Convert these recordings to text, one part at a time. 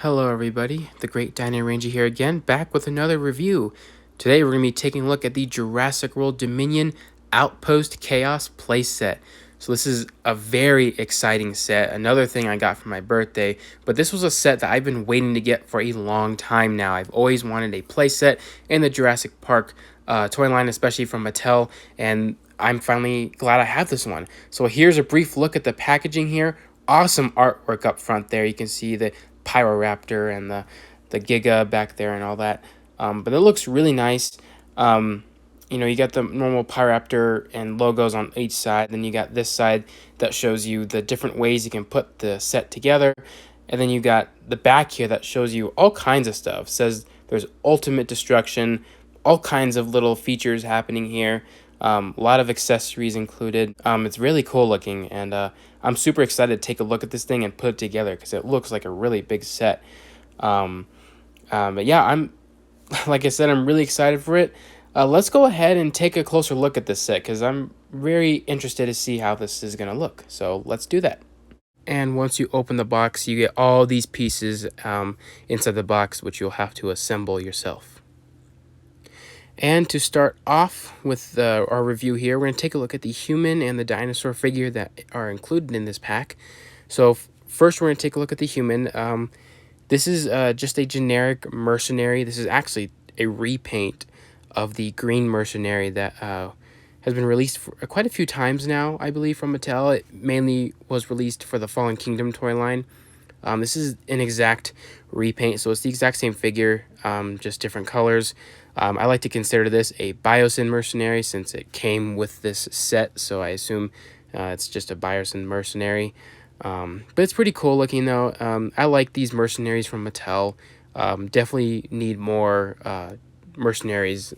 Hello everybody, the Great Dino Ranger here again, back with another review. Today we're going to be taking a look at the Jurassic World Dominion Outpost Chaos Playset. So this is a very exciting set, another thing I got for my birthday, but this was a set that I've been waiting to get for a long time now. I've always wanted a playset in the Jurassic Park toy line, especially from Mattel, and I'm finally glad I have this one. So here's a brief look at the packaging here. Awesome artwork up front there. You can see the Pyroraptor and the Giga back there and all that. But it looks really nice. You got the normal Pyroraptor and logos on each side. Then you got this side that shows you the different ways you can put the set together. And then you got the back here that shows you all kinds of stuff. It says there's ultimate destruction, all kinds of little features happening here. A lot of accessories included. It's really cool looking, and I'm super excited to take a look at this thing and put it together because it looks like a really big set. But yeah, like I said, I'm really excited for it. Let's go ahead and take a closer look at this set because I'm very interested to see how this is going to look. So let's do that. And once you open the box, you get all these pieces inside the box, which you'll have to assemble yourself. And to start off with our review here, we're going to take a look at the human and the dinosaur figure that are included in this pack. So first we're going to take a look at the human. This is just a generic mercenary. This is actually a repaint of the green mercenary that has been released for quite a few times now, I believe, from Mattel. It mainly was released for the Fallen Kingdom toy line. This is an exact repaint, so it's the exact same figure, just different colors. I like to consider this a Biosyn mercenary since it came with this set, so I assume it's just a Biosyn mercenary. But it's pretty cool looking though. I like these mercenaries from Mattel. Definitely need more mercenaries.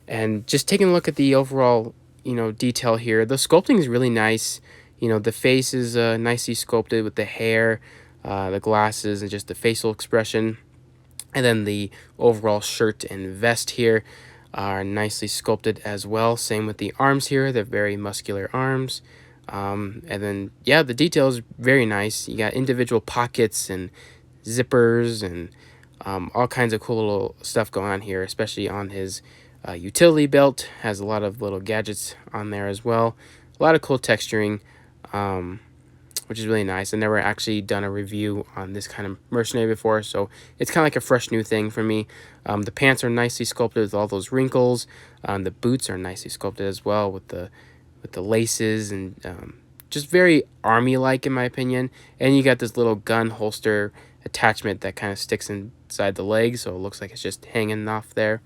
And just taking a look at the overall, detail here, the sculpting is really nice. The face is nicely sculpted with the hair, the glasses, and just the facial expression. And then the overall shirt and vest here are nicely sculpted as well. Same with the arms here. They're very muscular arms. And then, yeah, the detail is very nice. You got individual pockets and zippers and all kinds of cool little stuff going on here, especially on his utility belt. Has a lot of little gadgets on there as well. A lot of cool texturing. Which is really nice. I've never actually done a review on this kind of mercenary before, so it's kind of like a fresh new thing for me. The pants are nicely sculpted with all those wrinkles. The boots are nicely sculpted as well with the laces and just very army-like in my opinion. And you got this little gun holster attachment that kind of sticks inside the leg, so it looks like it's just hanging off there.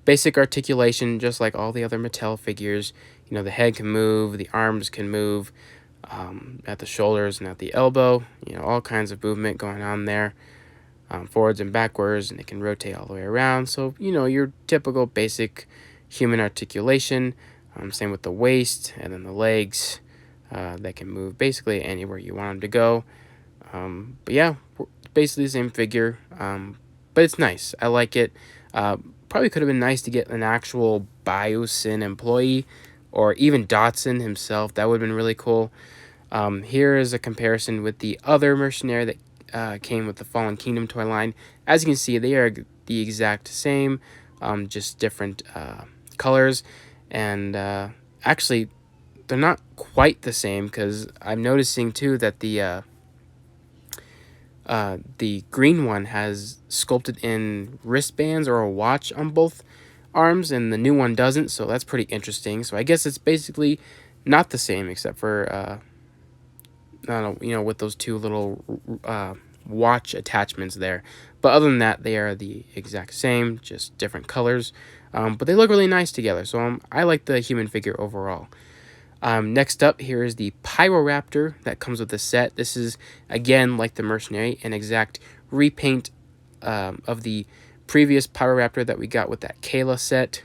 Basic articulation, just like all the other Mattel figures. The head can move, the arms can move, at the shoulders and at the elbow. All kinds of movement going on there, forwards and backwards, and it can rotate all the way around. So, your typical basic human articulation. Same with the waist and then the legs. That can move basically anywhere you want them to go. But yeah, basically the same figure. But it's nice. I like it. Probably could have been nice to get an actual Biosyn employee or even Dotson himself. That would have been really cool. Here is a comparison with the other mercenary that came with the Fallen Kingdom toy line. As you can see, they are the exact same, just different colors. And actually, they're not quite the same because I'm noticing too that the green one has sculpted in wristbands or a watch on both arms, and the new one doesn't, so that's pretty interesting. So I guess it's basically not the same except for with those two little watch attachments there. But other than that, they are the exact same, just different colors. But they look really nice together, so I like the human figure overall. Next up, here is the Pyroraptor that comes with the set. This is, again, like the mercenary, an exact repaint of the previous Pyroraptor that we got with that Kayla set,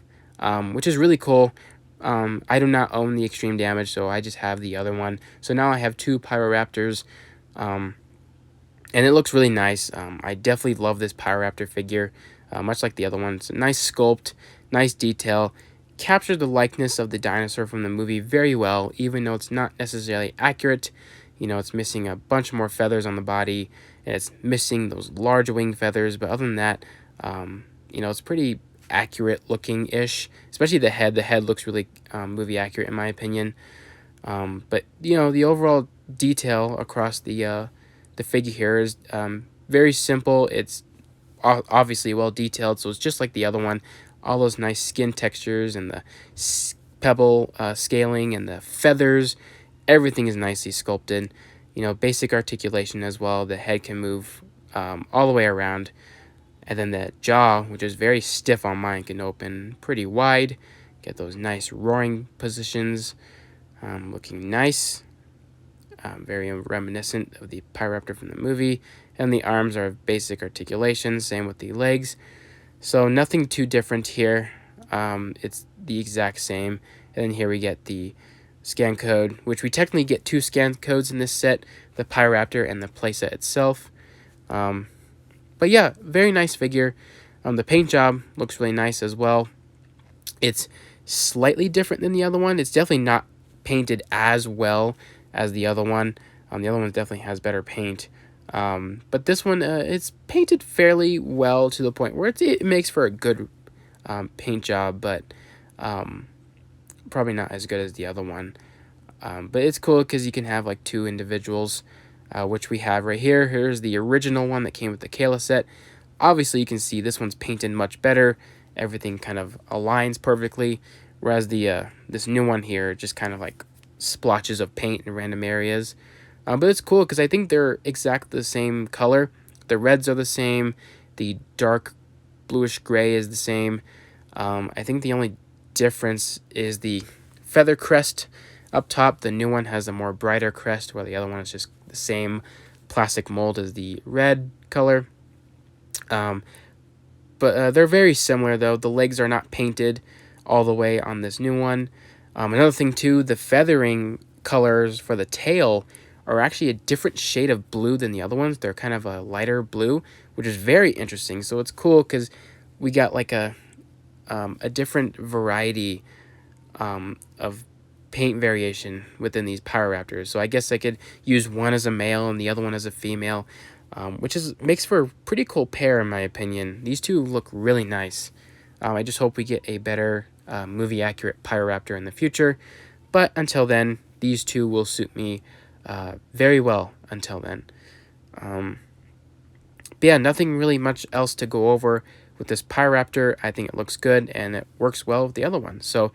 which is really cool. I do not own the Extreme Damage, so I just have the other one. So now I have two Pyroraptors, and it looks really nice. I definitely love this Pyroraptor figure, much like the other one. It's a nice sculpt, nice detail. Captured the likeness of the dinosaur from the movie very well, even though it's not necessarily accurate. It's missing a bunch more feathers on the body, and it's missing those large wing feathers. But other than that, it's pretty accurate looking ish, especially the head. The head looks really movie accurate in my opinion. But the overall detail across the figure here is very simple. It's obviously well detailed, so it's just like the other one. All those nice skin textures and the pebble scaling and the feathers, everything is nicely sculpted. Basic articulation as well. The head can move all the way around, and then the jaw, which is very stiff on mine, can open pretty wide. Get those nice roaring positions, looking nice. Very reminiscent of the Pyroraptor from the movie. And the arms are basic articulation, same with the legs. So nothing too different here. It's the exact same. And then here we get the scan code, which we technically get 2 scan codes in this set, the Pyroraptor and the playset itself. But yeah, very nice figure. The paint job looks really nice as well. It's slightly different than the other one. It's definitely not painted as well as the other one. The other one definitely has better paint. But this one, it's painted fairly well to the point where it makes for a good paint job, but probably not as good as the other one. But it's cool because you can have like 2 individuals, which we have right here. Here's the original one that came with the Kayla set. Obviously, you can see this one's painted much better. Everything kind of aligns perfectly, whereas the this new one here just kind of like splotches of paint in random areas. But it's cool because I think they're exactly the same color. The reds are the same. The dark bluish gray is the same. I think the only difference is the feather crest up top. The new one has a more brighter crest, while the other one is just the same plastic mold as the red color. But they're very similar, though. The legs are not painted all the way on this new one. Another thing, too, the feathering colors for the tail are actually a different shade of blue than the other ones. They're kind of a lighter blue, which is very interesting. So it's cool because we got like a different variety of paint variation within these Pyroraptors. So I guess I could use one as a male and the other one as a female, which makes for a pretty cool pair in my opinion. These two look really nice. I just hope we get a better movie accurate Pyroraptor in the future. But until then, these two will suit me very well until then. But yeah, nothing really much else to go over with this Pyroraptor. I think it looks good and it works well with the other one. So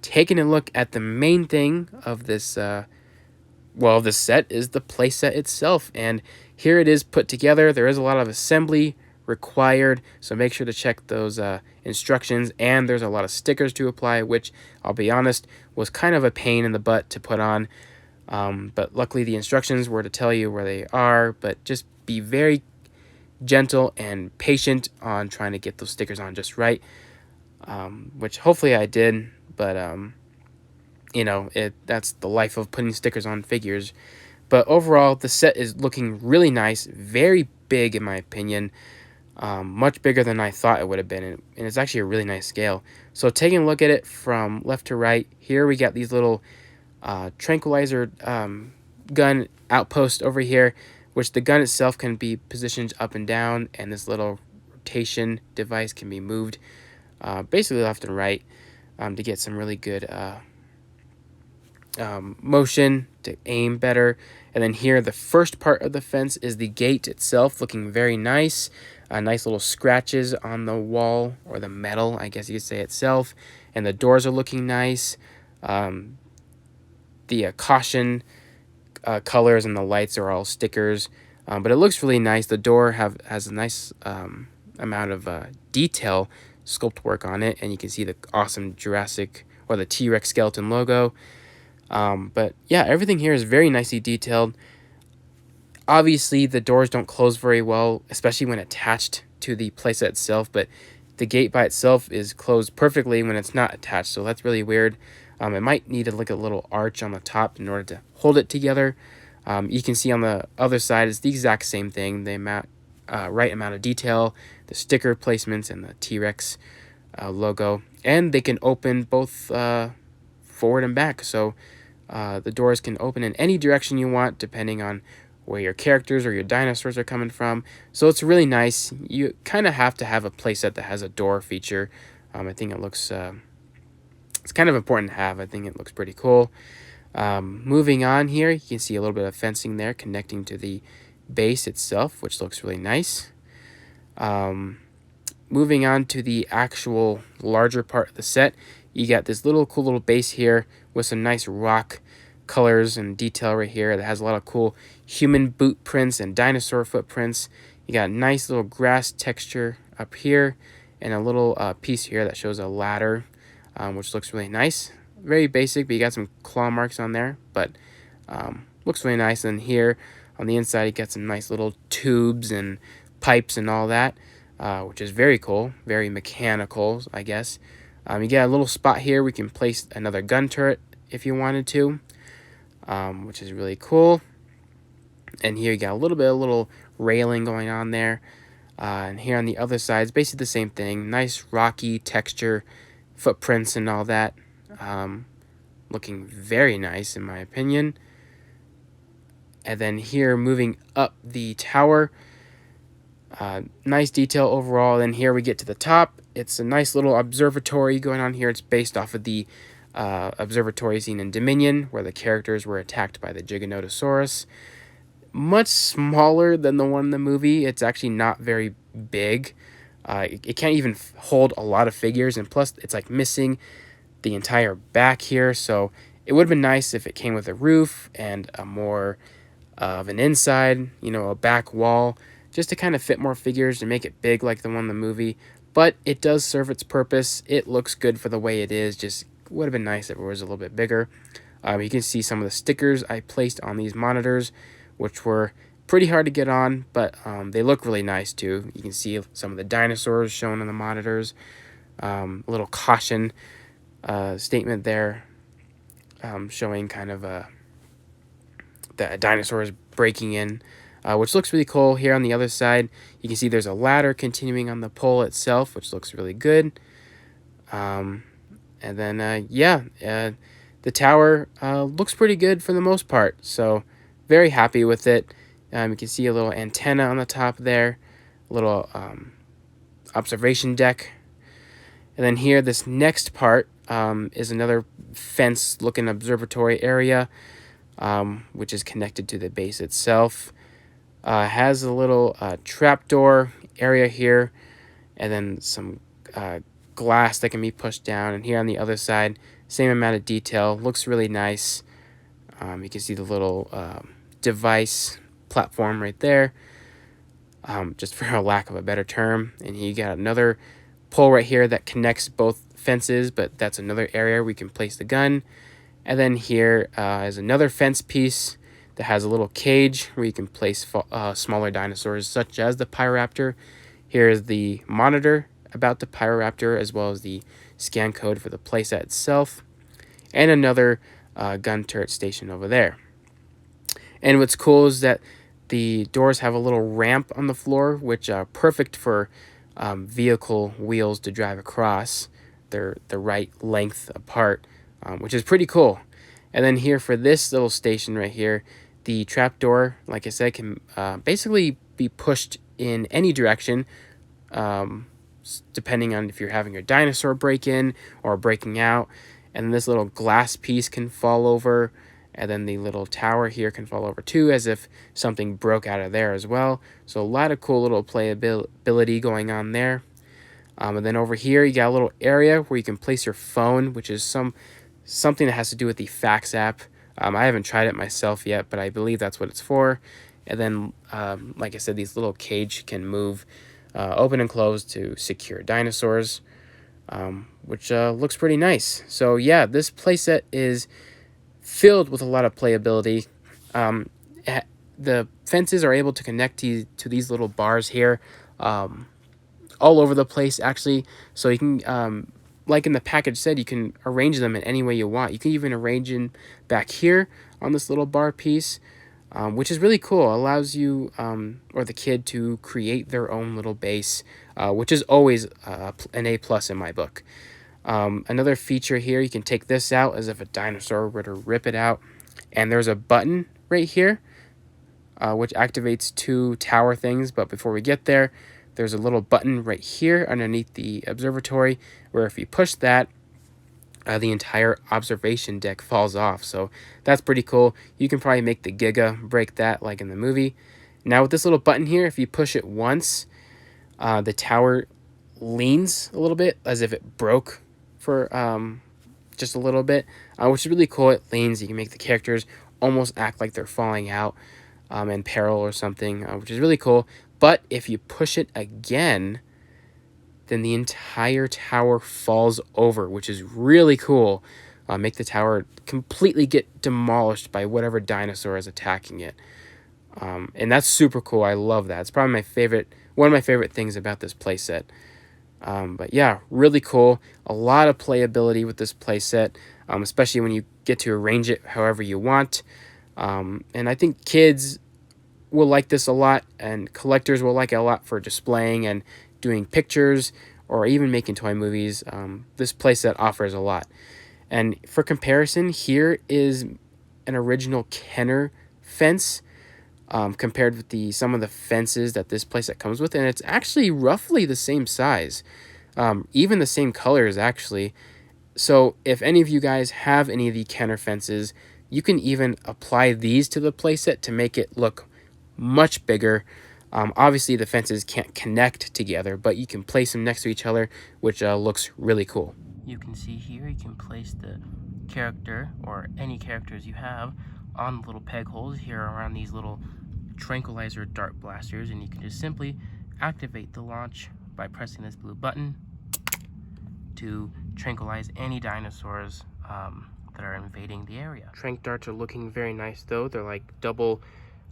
taking a look at the main thing of this this set is the playset itself, and here it is put together. There is a lot of assembly required, so make sure to check those instructions, and there's a lot of stickers to apply, which I'll be honest was kind of a pain in the butt to put on, but luckily the instructions were to tell you where they are. But just be very gentle and patient on trying to get those stickers on just right, which hopefully I did. But that's the life of putting stickers on figures. But overall, the set is looking really nice, very big in my opinion, much bigger than I thought it would have been, and it's actually a really nice scale. So taking a look at it from left to right, here we got these little tranquilizer gun outpost over here, which the gun itself can be positioned up and down, and this little rotation device can be moved basically left and right to get some really good motion to aim better. And then here, the first part of the fence is the gate itself, looking very nice. Nice little scratches on the wall, or the metal, I guess you could say, itself. And the doors are looking nice. The caution colors and the lights are all stickers. But it looks really nice. The door has a nice amount of detail sculpt work on it. And you can see the awesome Jurassic or the T-Rex skeleton logo. But yeah, everything here is very nicely detailed. Obviously, the doors don't close very well, especially when attached to the playset itself, but the gate by itself is closed perfectly when it's not attached, so that's really weird. It might need like a little arch on the top in order to hold it together. You can see on the other side it's the exact same thing, the right amount of detail, the sticker placements, and the T-Rex logo. And they can open both forward and back, so The doors can open in any direction you want, depending on where your characters or your dinosaurs are coming from. So it's really nice. You kind of have to have a playset that has a door feature. I think it looks, it's kind of important to have. I think it looks pretty cool. Moving on here, you can see a little bit of fencing there connecting to the base itself, which looks really nice. Moving on to the actual larger part of the set, you got this cool little base here with some nice rock colors and detail right here that has a lot of cool human boot prints and dinosaur footprints. You got nice little grass texture up here and a little piece here that shows a ladder, which looks really nice. Very basic, but you got some claw marks on there, but looks really nice. And here on the inside, you got some nice little tubes and pipes and all that, which is very cool, very mechanical, I guess. You get a little spot here. We can place another gun turret if you wanted to, which is really cool. And here you got a little railing going on there. And here on the other side, it's basically the same thing. Nice rocky texture, footprints and all that. Looking very nice in my opinion. And then here, moving up the tower, nice detail overall. Then here we get to the top. It's a nice little observatory going on here. It's based off of the observatory scene in Dominion, where the characters were attacked by the Giganotosaurus. Much smaller than the one in the movie. It's actually not very big. It can't even hold a lot of figures, and plus it's like missing the entire back here. So it would have been nice if it came with a roof and a more of an inside, a back wall, just to kind of fit more figures and make it big like the one in the movie. But it does serve its purpose. It looks good for the way it is. Just would have been nice if it was a little bit bigger. You can see some of the stickers I placed on these monitors, which were pretty hard to get on, but they look really nice too. You can see some of the dinosaurs shown on the monitors. A little caution statement there, showing kind of that a dinosaur is breaking in, which looks really cool. Here on the other side, you can see there's a ladder continuing on the pole itself, which looks really good. And then, the tower looks pretty good for the most part, so very happy with it. You can see a little antenna on the top there, a little observation deck. And then here, this next part is another fence-looking observatory area, which is connected to the base itself. Has a little trapdoor area here, and then some glass that can be pushed down. And here on the other side, same amount of detail. Looks really nice. You can see the little device platform right there, just for a lack of a better term. And you got another pole right here that connects both fences, but that's another area we can place the gun. And then here is another fence piece that has a little cage where you can place smaller dinosaurs such as the Pyroraptor. Here is the monitor about the Pyroraptor, as well as the scan code for the playset itself, and another gun turret station over there. And what's cool is that the doors have a little ramp on the floor, which are perfect for vehicle wheels to drive across. They're the right length apart, which is pretty cool. And then here for this little station right here, the trapdoor, like I said, can basically be pushed in any direction, depending on if you're having your dinosaur break in or breaking out. And this little glass piece can fall over, and then the little tower here can fall over too, as if something broke out of there as well. So a lot of cool little playability going on there. And then over here, you got a little area where you can place your phone, which is something that has to do with the Fax app. I haven't tried it myself yet, but I believe that's what it's for. And then, like I said, these little cage can move, open and close to secure dinosaurs, which looks pretty nice. So yeah, this playset is filled with a lot of playability. The fences are able to connect to these little bars here, all over the place actually. So you can, like in the package said, you can arrange them in any way you want. You can even arrange them back here on this little bar piece, which is really cool. It allows you or the kid to create their own little base, which is always an A+ in my book. Another feature here, you can take this out as if a dinosaur were to rip it out. And there's a button right here, which activates two tower things. But before we get there, there's a little button right here underneath the observatory, where if you push that, the entire observation deck falls off. So that's pretty cool. You can probably make the Giga break that like in the movie. Now with this little button here, if you push it once, the tower leans a little bit as if it broke for just a little bit, which is really cool. It leans. You can make the characters almost act like they're falling out in peril or something, which is really cool. But if you push it again, then the entire tower falls over, which is really cool. Make the tower completely get demolished by whatever dinosaur is attacking it. And that's super cool. I love that. It's probably one of my favorite things about this playset. But yeah, really cool. A lot of playability with this playset, especially when you get to arrange it however you want. And I think kids will like this a lot, and collectors will like it a lot for displaying and doing pictures or even making toy movies. This playset offers a lot. And for comparison, here is an original Kenner fence compared with some of the fences that this playset comes with, and it's actually roughly the same size, even the same colors actually. So if any of you guys have any of the Kenner fences, you can even apply these to the playset to make it look much bigger. Obviously the fences can't connect together, but you can place them next to each other, which looks really cool. You can see here you can place the character or any characters you have on the little peg holes here around these little tranquilizer dart blasters, and you can just simply activate the launch by pressing this blue button to tranquilize any dinosaurs that are invading the area. Tranq darts are looking very nice though. They're like double,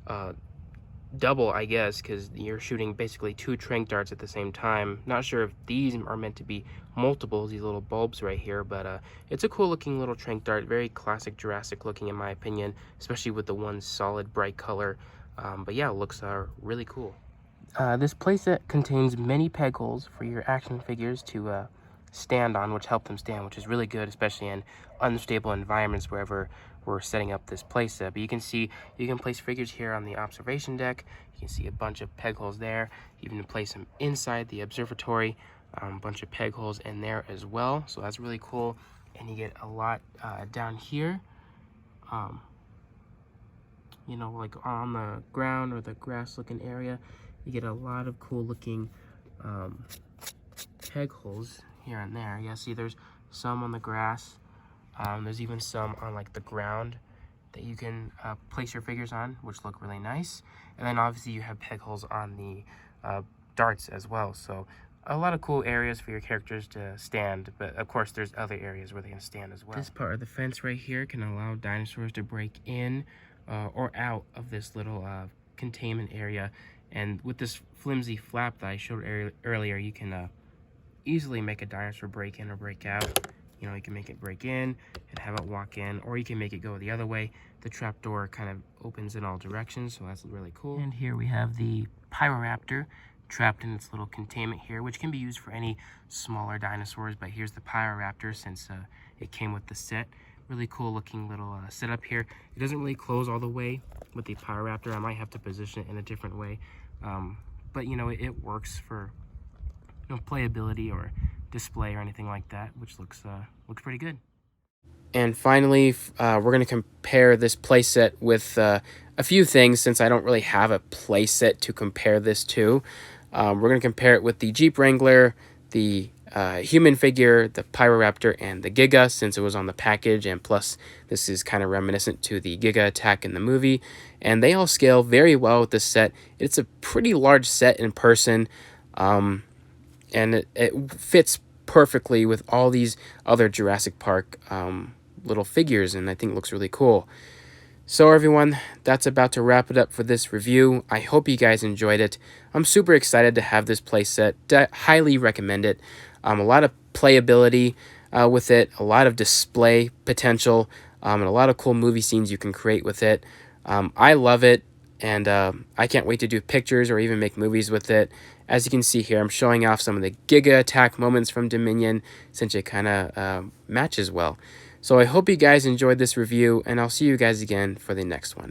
I guess, because you're shooting basically two Tranq darts at the same time. Not sure if these are meant to be multiples, these little bulbs right here, but it's a cool looking little Tranq dart. Very classic Jurassic looking in my opinion, especially with the one solid bright color. But yeah, it looks really cool. This playset contains many peg holes for your action figures to stand on, which help them stand, which is really good, especially in unstable environments wherever we're setting up this playset. But you can see you can place figures here on the observation deck. You can see a bunch of peg holes there. You can place them inside the observatory, a bunch of peg holes in there as well. So that's really cool. And you get a lot down here, you know, like on the ground or the grass looking area. You get a lot of cool looking peg holes here and there. Yeah, see there's some on the grass. There's even some on like the ground that you can place your figures on, which look really nice. And then obviously you have peg holes on the darts as well. So a lot of cool areas for your characters to stand, but of course there's other areas where they can stand as well. This part of the fence right here can allow dinosaurs to break in or out of this little containment area. And with this flimsy flap that I showed earlier, you can easily make a dinosaur break in or break out. You know, you can make it break in and have it walk in, or you can make it go the other way. The trapdoor kind of opens in all directions, so that's really cool. And here we have the Pyroraptor trapped in its little containment here, which can be used for any smaller dinosaurs, but here's the Pyroraptor since it came with the set. Really cool looking little setup here. It doesn't really close all the way with the Pyroraptor. I might have to position it in a different way, but you know, it works for playability or display or anything like that, which looks pretty good. And finally, we're going to compare this playset with a few things, since I don't really have a playset to compare this to. We're going to compare it with the Jeep Wrangler, the human figure, the Pyroraptor, and the Giga, since it was on the package, and plus this is kind of reminiscent to the Giga attack in the movie. And they all scale very well with this set. It's a pretty large set in person, and it fits perfectly with all these other Jurassic Park little figures, and I think it looks really cool. So everyone, that's about to wrap it up for this review. I hope you guys enjoyed it. I'm super excited to have this playset. Highly recommend it. A lot of playability with it, a lot of display potential, and a lot of cool movie scenes you can create with it. I love it. And I can't wait to do pictures or even make movies with it. As you can see here, I'm showing off some of the Giga attack moments from Dominion, since it kind of matches well. So I hope you guys enjoyed this review, and I'll see you guys again for the next one.